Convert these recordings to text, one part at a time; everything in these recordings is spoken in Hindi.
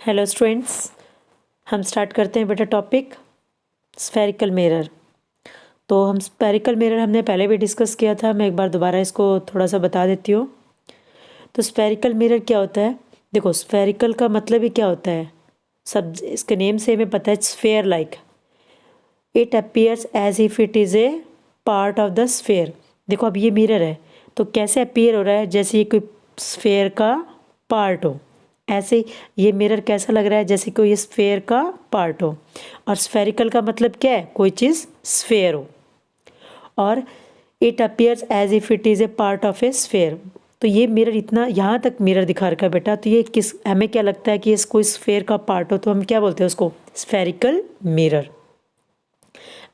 हेलो स्टूडेंट्स, हम स्टार्ट करते हैं बेटा टॉपिक स्फेरिकल मिरर। तो हम स्फेरिकल मिरर हमने पहले भी डिस्कस किया था, मैं एक बार दोबारा इसको थोड़ा सा बता देती हूँ। तो स्फेरिकल मिरर क्या होता है? देखो, स्फेरिकल का मतलब ही क्या होता है, सब इसके नेम से हमें पता है, sphere like. It appears as if it is a part of the sphere. देखो अब ये मिरर है तो कैसे अपीयर हो रहा है, जैसे ये कोई स्फेयर का पार्ट हो। ऐसे ये मिरर कैसा लग रहा है, जैसे कोई स्फेयर का पार्ट हो। और स्फेरिकल का मतलब क्या है, कोई चीज़ स्फेयर हो। और it appears as if it is a part of a sphere. तो ये मिरर इतना यहाँ तक मिरर दिखा रखा है बेटा, तो ये किस हमें क्या लगता है कि ये कोई स्फेयर का पार्ट हो, तो हम क्या बोलते हैं उसको, स्फेरिकल मिरर।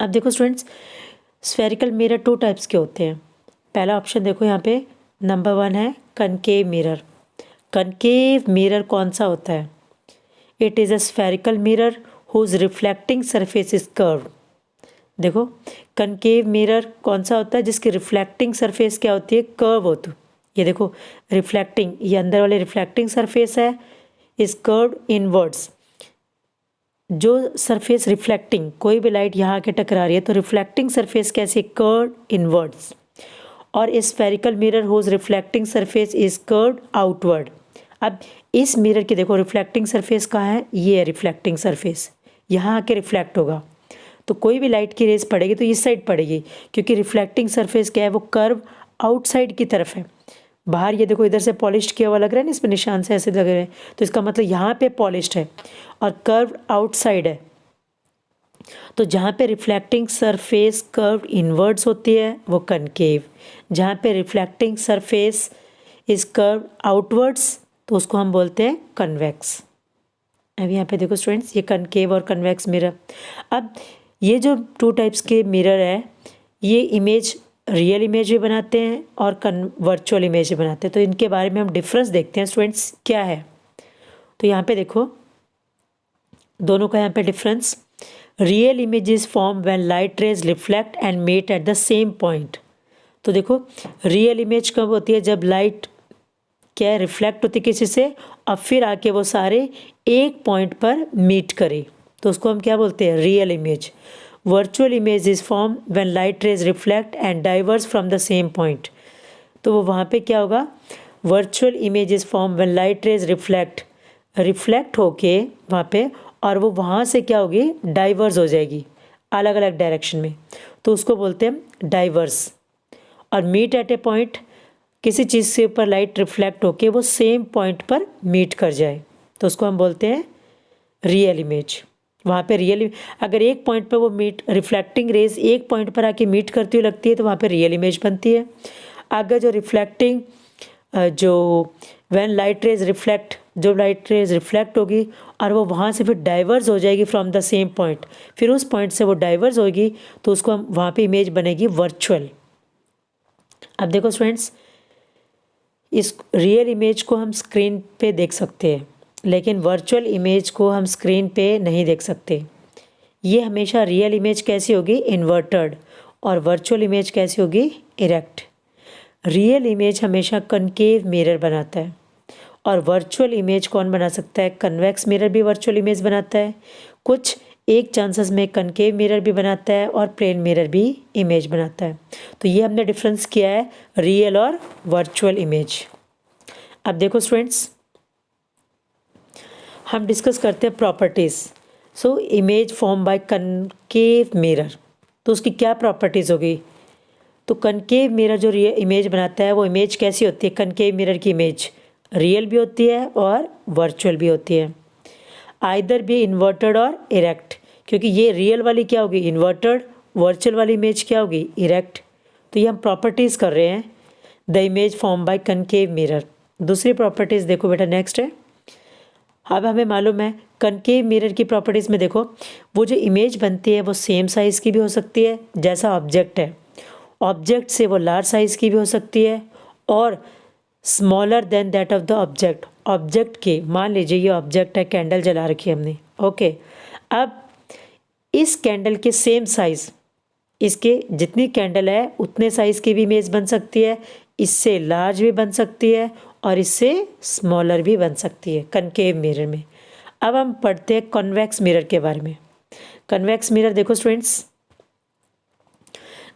अब देखो students, spherical mirror two types के होते हैं। पहला ऑप्शन देखो यहाँ पे, नंबर 1 है कनकेव मिरर। कनकेव मिरर कौन सा होता है? It is a spherical mirror whose reflecting surface is curve. देखो, कनकेव मिरर कौन सा होता है, जिसकी रिफ्लेक्टिंग सरफेस क्या होती है, कर्व होती है। ये देखो रिफ्लेक्टिंग, ये अंदर वाले रिफ्लेक्टिंग सरफेस है, इज कर्व्ड इनवर्ड्स। जो सरफेस रिफ्लेक्टिंग, कोई भी लाइट यहाँ आके टकरा रही है तो रिफ्लेक्टिंग सरफेस कैसी, कर्व्ड इनवर्ड्स। और इस spherical mirror whose reflecting surface is curved outward. अब इस मिरर की देखो रिफ्लेक्टिंग सरफेस कहाँ है, ये है रिफ्लेक्टिंग सरफेस, यहाँ आके रिफ्लेक्ट होगा। तो कोई भी लाइट की रेज पड़ेगी तो इस साइड पड़ेगी, क्योंकि रिफ्लेक्टिंग सरफेस क्या है, वो कर्व आउटसाइड की तरफ है। बाहर ये देखो इधर से पॉलिश किया हुआ लग रहा है ना, इसमें निशान से ऐसे लग रहे हैं, तो इसका मतलब यहाँ पे पॉलिश्ड है और कर्व आउटसाइड है। तो जहाँ पे रिफ्लेक्टिंग सरफेस कर्व इनवर्ड्स होती है वो कनकेव, जहाँ पे reflecting surface is curve outwards तो उसको हम बोलते हैं कन्वेक्स। अब यहाँ पे देखो स्टूडेंट्स, ये कनकेव और कन्वेक्स मिरर। अब ये जो टू टाइप्स के मिरर है, ये इमेज रियल इमेज भी बनाते हैं और वर्चुअल इमेज भी बनाते हैं। तो इनके बारे में हम डिफरेंस देखते हैं स्टूडेंट्स क्या है। तो यहाँ पे देखो दोनों का यहाँ पे difference, real images form when light rays reflect and meet at the same point. तो देखो रियल इमेज कब होती है, जब लाइट क्या है, रिफ्लेक्ट होती है किसी से और फिर आके वो सारे एक पॉइंट पर मीट करे, तो उसको हम क्या बोलते हैं, real image. Virtual image is form when light rays reflect and diverse from the same point. तो वो वहाँ पे क्या होगा, virtual image is form when light rays reflect होके वहाँ पे, और वो वहाँ से क्या होगी, डाइवर्स हो जाएगी अलग अलग डायरेक्शन में, तो उसको बोलते हैं डाइवर्स। और मीट एट ए पॉइंट, किसी चीज़ से ऊपर लाइट रिफ्लेक्ट होके वो सेम पॉइंट पर मीट कर जाए, तो उसको हम बोलते हैं रियल इमेज। वहाँ पे रियल, अगर एक पॉइंट पर वो मीट, रिफ्लेक्टिंग रेज एक पॉइंट पर आके मीट करती हुई लगती है तो वहाँ पे रियल इमेज बनती है। अगर जो रिफ्लेक्टिंग जो व्हेन लाइट रेज रिफ्लेक्ट, जो लाइट रेज रिफ्लेक्ट होगी और वो वहाँ से फिर डाइवर्स हो जाएगी फ्रॉम द सेम पॉइंट, फिर उस पॉइंट से वो डाइवर्स होगी तो उसको हम वहाँ पे इमेज बनेगी वर्चुअल। अब देखो स्टूडेंट्स, इस रियल इमेज को हम स्क्रीन पे देख सकते हैं, लेकिन वर्चुअल इमेज को हम स्क्रीन पे नहीं देख सकते। ये हमेशा रियल इमेज कैसी होगी, इन्वर्टेड, और वर्चुअल इमेज कैसी होगी, इरेक्ट। रियल इमेज हमेशा कनकेव मिरर बनाता है, और वर्चुअल इमेज कौन बना सकता है, कन्वेक्स मिरर भी वर्चुअल इमेज बनाता है, कुछ एक चांसेस में कनकेव मिरर भी बनाता है और प्लेन मिरर भी इमेज बनाता है। तो ये हमने डिफरेंस किया है रियल और वर्चुअल इमेज। अब देखो स्टूडेंट्स, हम डिस्कस करते हैं properties. So image form by concave mirror, तो उसकी क्या प्रॉपर्टीज़ होगी। तो कनकेव मिरर जो इमेज बनाता है वो इमेज कैसी होती है, कनकेव मिरर की इमेज रियल भी होती है और वर्चुअल भी होती है। आइदर भी इन्वर्टेड और इरेक्ट, क्योंकि ये रियल वाली क्या होगी, इन्वर्टेड, वर्चुअल वाली इमेज क्या होगी, इरेक्ट। तो ये हम प्रॉपर्टीज़ कर रहे हैं, the image form by concave mirror. दूसरी प्रॉपर्टीज़ देखो बेटा, नेक्स्ट है। अब हमें मालूम है कनकेव मिरर की प्रॉपर्टीज़ में देखो, वो जो इमेज बनती है वो सेम साइज़ की भी हो सकती है जैसा ऑब्जेक्ट है, ऑब्जेक्ट से वो लार्ज साइज़ की भी हो सकती है, और smaller than that of the object, object के, मान लीजिए ये ऑब्जेक्ट है, कैंडल जला रखी है हमने, ओके। अब इस कैंडल के सेम साइज़, इसके जितनी कैंडल है उतने साइज़ की भी इमेज बन सकती है, इससे लार्ज भी बन सकती है और इससे स्मॉलर भी बन सकती है कनकेव मिरर में। अब हम पढ़ते हैं कॉन्वेक्स मिरर के बारे में। कन्वेक्स मिरर देखो students,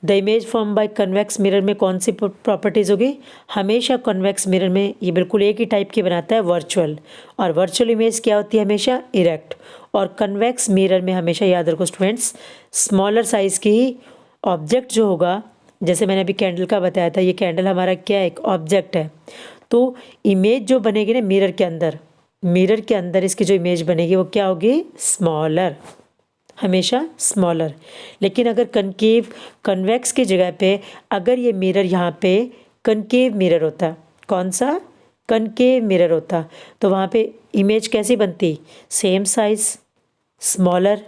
the image form by convex mirror में कौन सी प्रॉपर्टीज़ होगी? हमेशा कन्वेक्स मिरर में ये बिल्कुल एक ही टाइप की बनाता है, वर्चुअल। और वर्चुअल इमेज क्या होती है? हमेशा इरेक्ट। और कन्वेक्स मिरर में हमेशा याद रखो स्टूडेंट्स, स्मॉलर साइज़ की ही ऑब्जेक्ट जो होगा, जैसे मैंने अभी कैंडल का बताया था, ये कैंडल हमारा क्या है? एक ऑब्जेक्ट है। तो इमेज जो बनेगी ना मिरर के अंदर इसकी जो इमेज बनेगी वो क्या होगी? स्मॉलर, हमेशा स्मॉलर। लेकिन अगर कनकेव कन्वेक्स की जगह पे अगर ये मिरर यहाँ पे कनकेव मिरर होता, कौन सा? कनकेव मिरर होता, तो वहाँ पे इमेज कैसी बनती? सेम साइज, स्मॉलर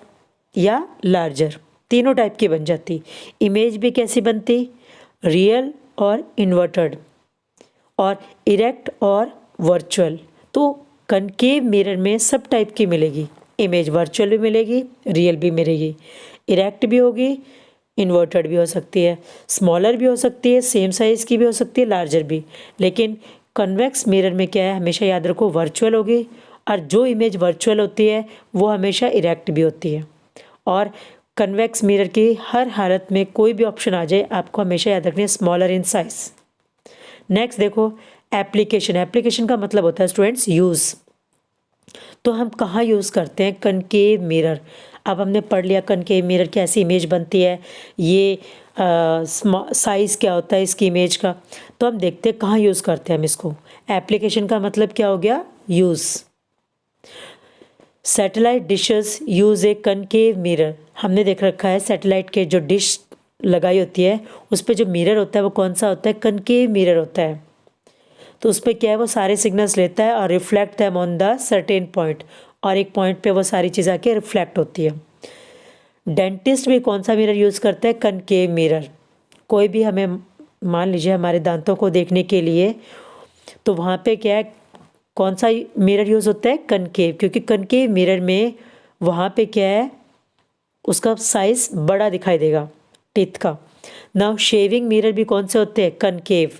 या लार्जर, तीनों टाइप की बन जाती। इमेज भी कैसी बनती? रियल और इन्वर्टेड, और इरेक्ट और वर्चुअल। तो कनकेव मिरर में सब टाइप की मिलेगी इमेज, वर्चुअल भी मिलेगी, रियल भी मिलेगी, इरेक्ट भी होगी, इन्वर्टेड भी हो सकती है, स्मॉलर भी हो सकती है, सेम साइज़ की भी हो सकती है, लार्जर भी। लेकिन कन्वेक्स मिरर में क्या है? हमेशा याद रखो वर्चुअल होगी, और जो इमेज वर्चुअल होती है वो हमेशा इरेक्ट भी होती है। और कन्वेक्स मिरर की हर हालत में कोई भी ऑप्शन आ जाए, आपको हमेशा याद रखना है स्मॉलर इन साइज। नेक्स्ट देखो एप्लीकेशन। एप्लीकेशन का मतलब होता है स्टूडेंट्स यूज़। तो हम कहाँ यूज़ करते हैं? Concave mirror. अब हमने पढ़ लिया कनकेव मिरर कैसी इमेज बनती है, ये साइज़ क्या होता है इसकी इमेज का। तो हम देखते हैं कहाँ यूज़ करते हैं हम इसको। एप्लीकेशन का मतलब क्या हो गया? यूज़। सैटेलाइट डिशेस यूज़ ए कनकेव मिरर। हमने देख रखा है सैटेलाइट के जो डिश लगाई होती है उस पर जो मिरर होता है वो कौन सा होता है? कनकेव मिरर होता है। तो उस पर क्या है? वो सारे सिग्नल्स लेता है और reflect them on the certain point, और एक पॉइंट पे वो सारी चीज़ आके रिफ्लेक्ट होती है। डेंटिस्ट भी कौन सा मिरर यूज़ करता है? Concave mirror. कोई भी हमें मान लीजिए हमारे दांतों को देखने के लिए, तो वहाँ पे क्या है? कौन सा मिरर यूज़ होता है? कनकेव, क्योंकि कनकेव मिरर में वहाँ पे क्या है? उसका साइज़ बड़ा दिखाई देगा टीथ का। नाउ शेविंग मिरर भी कौन से होते हैं? कनकेव।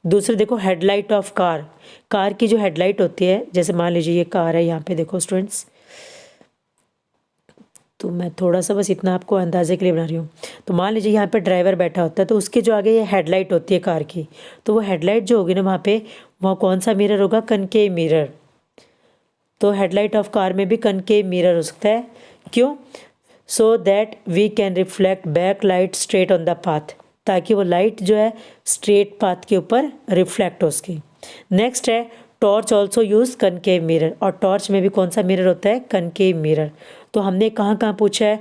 दूसरे देखो हेडलाइट ऑफ कार। कार की जो हेडलाइट होती है, जैसे मान लीजिए ये कार है, यहाँ पे देखो स्टूडेंट्स, तो मैं थोड़ा सा बस इतना आपको अंदाजे के लिए बना रही हूँ। तो मान लीजिए यहाँ पे ड्राइवर बैठा होता है, तो उसके जो आगे ये हेडलाइट होती है कार की, तो वो हेडलाइट जो होगी ना वहाँ पे, वहाँ कौन सा मिरर होगा? Concave mirror. तो हेडलाइट ऑफ कार में भी कनकेव मिरर हो सकता है। क्यों? So that we can reflect back light straight on the path, ताकि वो लाइट जो है स्ट्रेट पाथ के ऊपर रिफ्लेक्ट हो उसकी। नेक्स्ट है torch also use concave mirror, और टॉर्च में भी कौन सा मिरर होता है? Concave mirror. तो हमने कहाँ कहाँ पूछा है?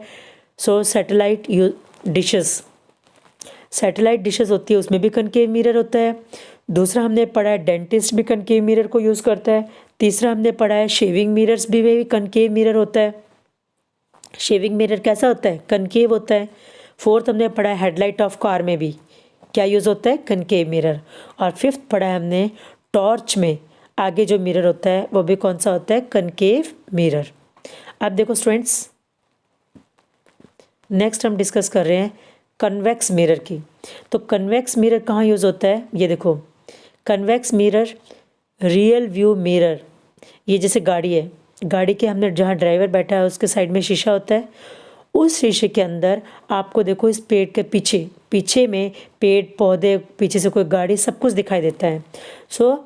सो सैटेलाइट डिशेस, सैटेलाइट डिशेस होती है उसमें भी कनकेव मिरर होता है। दूसरा हमने पढ़ा है डेंटिस्ट भी कनकेव मिरर को यूज़ करता है। तीसरा हमने पढ़ा है शेविंग मिरर्स भी कनकेव मिरर होता है। शेविंग मिरर कैसा होता है? कनकेव होता है। फोर्थ हमने पढ़ा है हेडलाइट ऑफ कार में भी क्या यूज़ होता है? Concave mirror. और फिफ्थ पढ़ा है हमने टॉर्च में आगे जो मिरर होता है वो भी कौन सा होता है? Concave mirror. अब देखो स्टूडेंट्स, नेक्स्ट हम डिस्कस कर रहे हैं कन्वेक्स मिरर की। तो कन्वेक्स मिरर कहाँ यूज़ होता है? ये देखो convex mirror, real view mirror. ये जैसे गाड़ी है, गाड़ी के हमने जहाँ ड्राइवर बैठा है उसके साइड में शीशा होता है, उस शीशे के अंदर आपको देखो इस पेड़ के पीछे, पीछे में पेड़ पौधे, पीछे से कोई गाड़ी, सब कुछ दिखाई देता है। सो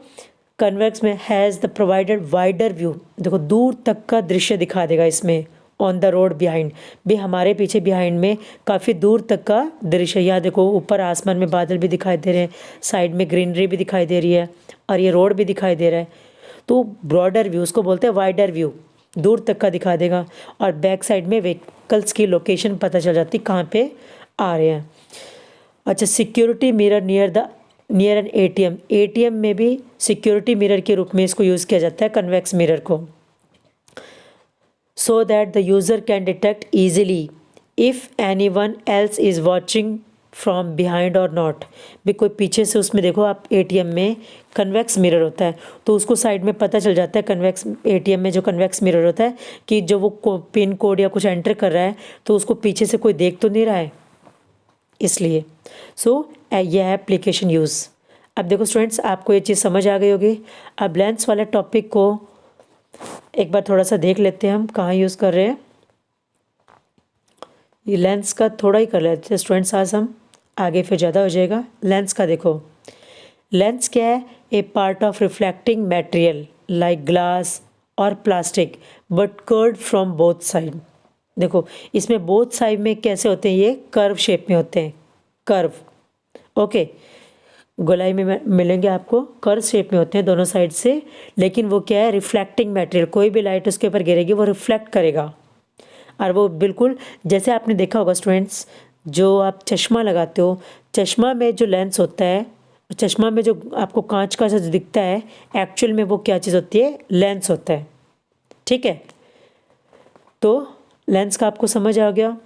कन्वेक्स में has the provided wider view. देखो दूर तक का दृश्य दिखा देगा इसमें। ऑन द रोड बिहाइंड भी, हमारे पीछे बिहाइंड में काफ़ी दूर तक का दृश्य। यहाँ देखो ऊपर आसमान में बादल भी दिखाई दे रहे हैं, साइड में ग्रीनरी भी दिखाई दे रही है, और ये रोड भी दिखाई दे रहा है। तो ब्रॉडर व्यू उसको बोलते हैं, वाइडर व्यू, दूर तक का दिखा देगा। और बैक साइड में व्हीकल्स की लोकेशन पता चल जाती कहाँ पे आ रहे हैं। अच्छा, security mirror near N ATM. ATM में भी सिक्योरिटी मिरर के रूप में इसको यूज़ किया जाता है कन्वेक्स मिरर को। So that the user can detect easily if any one else is watching from behind और नॉट। भी कोई पीछे से, उसमें देखो आप एटीएम में कन्वेक्स मिरर होता है, तो उसको साइड में पता चल जाता है कन्वेक्स, एटीएम में जो कन्वेक्स मिरर होता है कि जो वो पिन कोड या कुछ एंटर कर रहा है तो उसको पीछे से कोई देख तो नहीं रहा है, इसलिए। सो यह है एप्लीकेशन यूज़। अब देखो स्टूडेंट्स, आपको ये चीज़ समझ आ गई होगी। अब लेंस वाले टॉपिक को एक बार थोड़ा सा देख लेते हैं हम कहाँ यूज़ कर रहे हैं। ये लेंस का थोड़ा ही कर लेते हैं स्टूडेंट्स आज हम, आगे फिर ज़्यादा हो जाएगा। लेंस का देखो, लेंस क्या है? A part of reflecting material like glass और plastic but curved from both side. देखो इसमें बोथ साइड में कैसे होते हैं? ये कर्व शेप में होते हैं, कर्व। ओके, गोलाई में मिलेंगे आपको, कर्व शेप में होते हैं दोनों साइड से, लेकिन वो क्या है? रिफ्लेक्टिंग मटेरियल, कोई भी लाइट उसके ऊपर गिरेगी वो रिफ्लेक्ट करेगा। और वो बिल्कुल जैसे आपने देखा होगा स्टूडेंट्स, जो आप चश्मा लगाते हो, चश्मा में जो लेंस होता है, चश्मा में जो आपको कांच का जो दिखता है, एक्चुअल में वो क्या चीज़ होती है? लेंस होता है। ठीक है, तो लेंस का आपको समझ आ गया।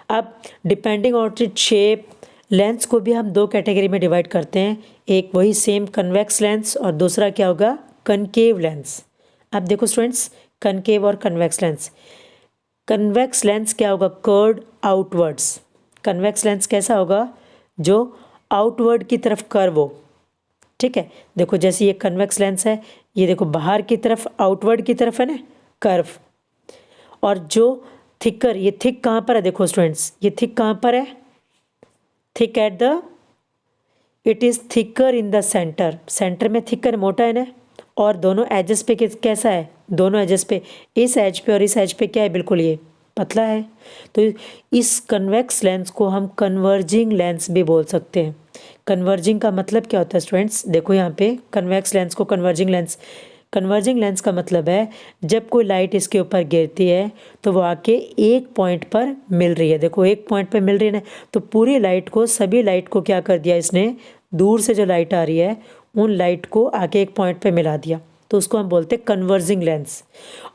अब depending on it shape, lens को भी हम दो कैटेगरी में डिवाइड करते हैं, एक वही सेम कन्वेक्स लेंस और दूसरा क्या होगा? Concave lens. अब देखो स्टूडेंट्स, कनकेव और कन्वेक्स लेंस। कन्वेक्स लेंस क्या होगा? Curved outwards. कन्वेक्स लेंस कैसा होगा? जो आउटवर्ड की तरफ कर्व हो। ठीक है, देखो जैसे ये कन्वेक्स लेंस है, ये देखो बाहर की तरफ, आउटवर्ड की तरफ है ना कर्व। और जो थिकर, ये थिक कहाँ पर है? देखो स्टूडेंट्स, ये थिक कहाँ पर है? Thick at the, it is thicker in the centre. Centre में थिकर, मोटा है ना। और दोनों एजेस पे कैसा है? दोनों एजेस पे, इस एज पे और इस एज पे क्या है? बिल्कुल ये पतला है। तो इस कन्वेक्स लेंस को हम कन्वर्जिंग लेंस भी बोल सकते हैं। कन्वर्जिंग का मतलब क्या होता है स्टूडेंट्स? देखो यहाँ पे कन्वेक्स लेंस को कन्वर्जिंग लेंस, कन्वर्जिंग लेंस का मतलब है जब कोई लाइट इसके ऊपर गिरती है तो वो आके एक पॉइंट पर मिल रही है। देखो एक पॉइंट पर मिल रही है ना, तो पूरी लाइट को, सभी लाइट को क्या कर दिया इसने? दूर से जो लाइट आ रही है उन लाइट को आके एक पॉइंट पे मिला दिया, तो उसको हम बोलते हैं कन्वर्जिंग लेंस।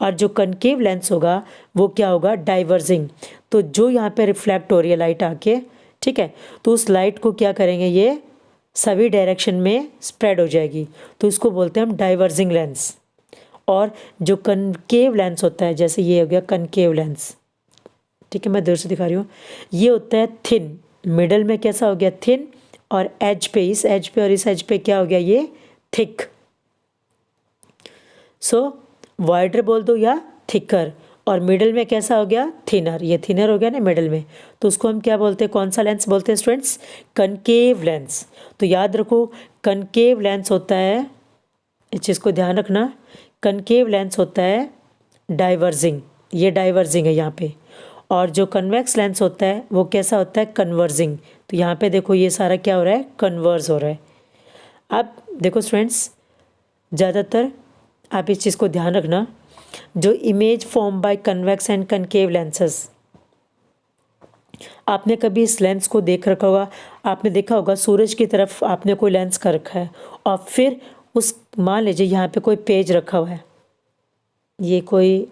और जो कनकेव लेंस होगा वो क्या होगा? डाइवर्जिंग। तो जो यहाँ पे रिफ्लेक्ट हो रही है लाइट आके, ठीक है, तो उस लाइट को क्या करेंगे? ये सभी डायरेक्शन में स्प्रेड हो जाएगी, तो इसको बोलते हैं हम डाइवर्जिंग लेंस। और जो कनकेव लेंस होता है, जैसे ये हो गया कनकेव लेंस, ठीक है, मैं दूर से दिखा रही हूँ, ये होता है थिन। मिडल में कैसा हो गया? थिन। और एज पे, इस एज पे और इस एज पे क्या हो गया? ये थिक। सो वाइडर बोल दो या थिकर। और मिडल में कैसा हो गया? थिनर। ये थिनर हो गया ना मिडल में, तो उसको हम क्या बोलते हैं? कौन सा लेंस बोलते हैं स्टूडेंट्स? Concave lens. तो याद रखो, कनकेव लेंस होता है, इस चीज़ को ध्यान रखना, कनकेव लेंस होता है डाइवर्जिंग, ये डाइवर्जिंग है यहाँ पे। और जो कन्वेक्स लेंस होता है वो कैसा होता है? कन्वर्जिंग। तो यहाँ पे देखो ये सारा क्या हो रहा है? कन्वर्ज हो रहा है। अब देखो स्टूडेंट्स, ज़्यादातर आप इस चीज़ को ध्यान रखना, जो image form by convex and concave lenses, आपने कभी इस लेंस को देख रखा होगा, आपने देखा होगा सूरज की तरफ आपने कोई लेंस कर रखा है, और फिर उस, मान लीजिए यहाँ पे कोई पेज रखा हुआ है, ये कोई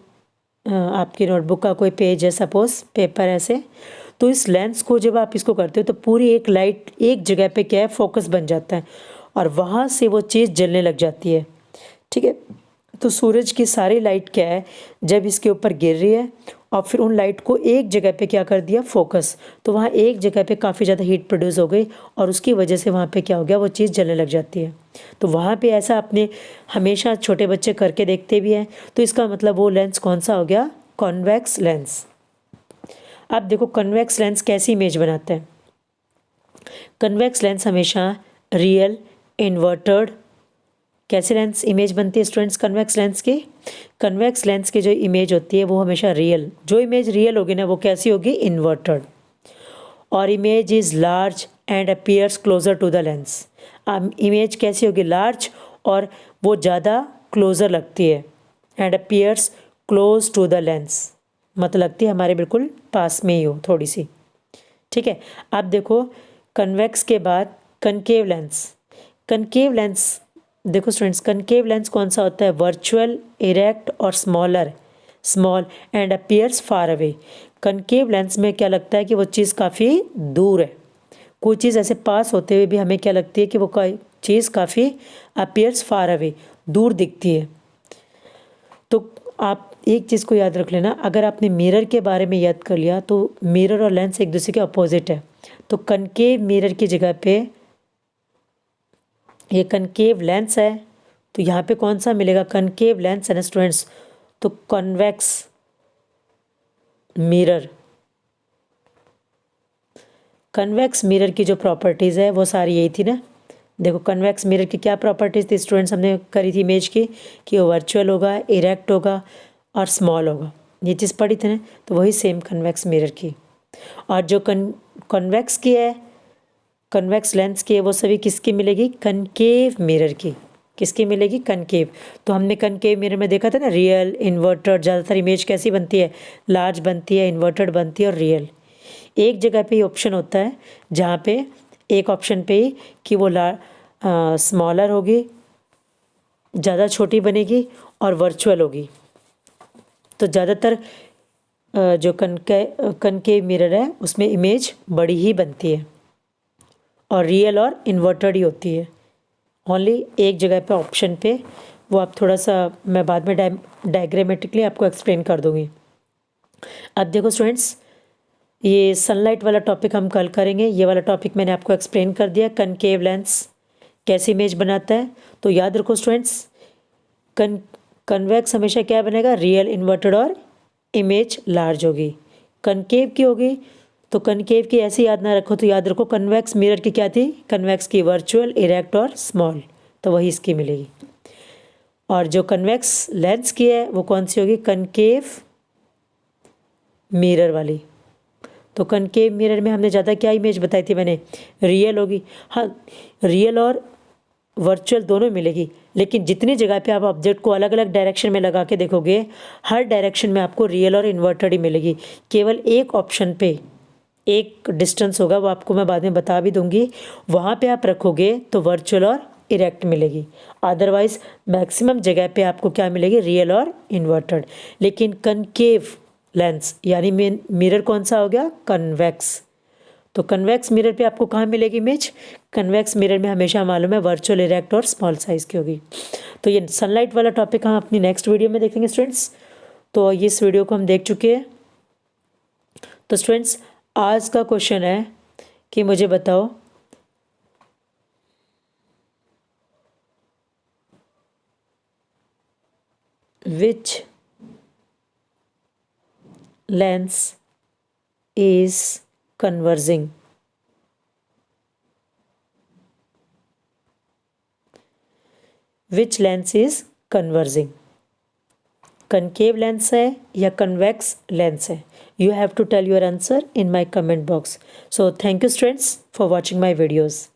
आपकी नोटबुक का कोई पेज है सपोज, पेपर ऐसे, तो इस लेंस को जब आप इसको करते हो तो पूरी एक लाइट एक जगह पे क्या है? फोकस बन जाता है, और वहाँ से वो चीज़ जलने लग जाती है। ठीक है, तो सूरज की सारी लाइट क्या है? जब इसके ऊपर गिर रही है और फिर उन लाइट को एक जगह पे क्या कर दिया? फोकस, तो वहाँ एक जगह पे काफ़ी ज़्यादा हीट प्रोड्यूस हो गई, और उसकी वजह से वहाँ पे क्या हो गया? वो चीज़ जलने लग जाती है। तो वहाँ पे ऐसा आपने हमेशा छोटे बच्चे करके देखते भी हैं, तो इसका मतलब वो लेंस कौन सा हो गया? Convex lens. अब देखो कन्वेक्स लेंस कैसी इमेज बनाता है? कन्वेक्स लेंस हमेशा रियल, इन्वर्टेड, कैसे लेंस इमेज बनती है स्टूडेंट्स कन्वेक्स लेंस की? कन्वेक्स लेंस की जो इमेज होती है वो हमेशा रियल, जो इमेज रियल होगी ना वो कैसी होगी? इन्वर्टेड। और image is large and appears closer to the lens. Image कैसी होगी? लार्ज, और वो ज़्यादा क्लोजर लगती है, and appears close to the lens, मतलब लगती है हमारे बिल्कुल पास में ही हो थोड़ी सी। ठीक है, अब देखो कन्वेक्स के बाद कनकेव लेंस। कनकेव लेंस देखो स्टूडेंट्स, कनकेव लेंस कौन सा होता है? वर्चुअल, इरेक्ट और smaller, small and appears far away. Concave lens में क्या लगता है कि वो चीज़ काफ़ी दूर है, कोई चीज़ ऐसे पास होते हुए भी हमें क्या लगती है कि वो कोई चीज़ काफ़ी अपीयर्स फार अवे, दूर दिखती है। तो आप एक चीज़ को याद रख लेना, अगर आपने मिरर के बारे में याद कर लिया तो मिरर और लेंस एक दूसरे के अपोजिट है, तो कनकेव मिरर की जगह पे ये कनकेव लेंस है, तो यहाँ पे कौन सा मिलेगा, कनकेव लेंस है ना स्टूडेंट्स, तो कॉन्वेक्स मिरर, कन्वेक्स मिरर की जो प्रॉपर्टीज़ है वो सारी यही थी ना। देखो कन्वेक्स मिरर की क्या प्रॉपर्टीज़ थी स्टूडेंट्स, हमने करी थी इमेज की कि वो वर्चुअल होगा, इरेक्ट होगा और स्मॉल होगा, ये चीज़ पढ़ी थी ना। तो वही सेम कन्वेक्स मिरर की। और जो कन्वेक्स की है, कन्वेक्स लेंस की है, वो सभी किसकी मिलेगी, कनकेव मिरर की। किसकी मिलेगी, कनकेव। तो हमने कनकेव मिरर में देखा था ना, रियल, इन्वर्टेड, ज़्यादातर इमेज कैसी बनती है, लार्ज बनती है, इन्वर्टेड बनती है और रियल। एक जगह पे ही ऑप्शन होता है जहाँ पे एक ऑप्शन पे ही कि वो स्मॉलर होगी, ज़्यादा छोटी बनेगी और वर्चुअल होगी। तो ज़्यादातर जो कनकेव मिरर है उसमें इमेज बड़ी ही बनती है और रियल और इन्वर्टेड ही होती है। ओनली एक जगह पे ऑप्शन पे, वो आप थोड़ा सा मैं बाद में डायग्रामेटिकली आपको एक्सप्लेन कर दूँगी। अब देखो स्टूडेंट्स, ये सनलाइट वाला टॉपिक हम कल करेंगे। ये वाला टॉपिक मैंने आपको एक्सप्लेन कर दिया, कनकेव लेंस कैसे इमेज बनाता है। तो याद रखो स्टूडेंट्स, कन्वेक्स हमेशा क्या बनेगा, रियल, इन्वर्टेड और इमेज लार्ज होगी। कनकेव की होगी तो कनकेव की ऐसे याद ना रखो, तो याद रखो कन्वेक्स मिरर की क्या थी, कन्वेक्स की वर्चुअल, इरेक्ट और स्मॉल, तो वही इसकी मिलेगी। और जो कन्वेक्स लेंस की है वो कौन सी होगी, कनकेव मिरर वाली। तो कनकेव मिरर में हमने ज़्यादा क्या इमेज बताई थी मैंने, रियल होगी। हाँ, रियल और वर्चुअल दोनों मिलेगी, लेकिन जितनी जगह पे आप ऑब्जेक्ट को अलग अलग डायरेक्शन में लगा के देखोगे, हर डायरेक्शन में आपको रियल और इन्वर्टेड ही मिलेगी। केवल एक ऑप्शन पे एक डिस्टेंस होगा, वो आपको मैं बाद में बता भी दूंगी, वहाँ पे आप रखोगे तो वर्चुअल और इरेक्ट मिलेगी। अदरवाइज मैक्सिमम जगह पे आपको क्या मिलेगी, रियल और इन्वर्टेड। लेकिन कनकेव लेंस यानी मिरर कौन सा हो गया, कन्वेक्स। तो कन्वेक्स मिरर पे आपको कहाँ मिलेगी इमेज, कन्वेक्स मिरर में हमेशा मालूम है वर्चुअल, इरेक्ट और स्मॉल साइज़ की होगी। तो ये सनलाइट वाला टॉपिक हम अपनी नेक्स्ट वीडियो में देखेंगे स्टूडेंट्स। तो इस वीडियो को हम देख चुके हैं। तो स्टूडेंट्स, आज का क्वेश्चन है कि मुझे बताओ, which lens is converging. Which lens is converging, concave lens है या कन्वेक्स लेंस है। You have to tell your answer in my comment box. So thank you students for watching my videos.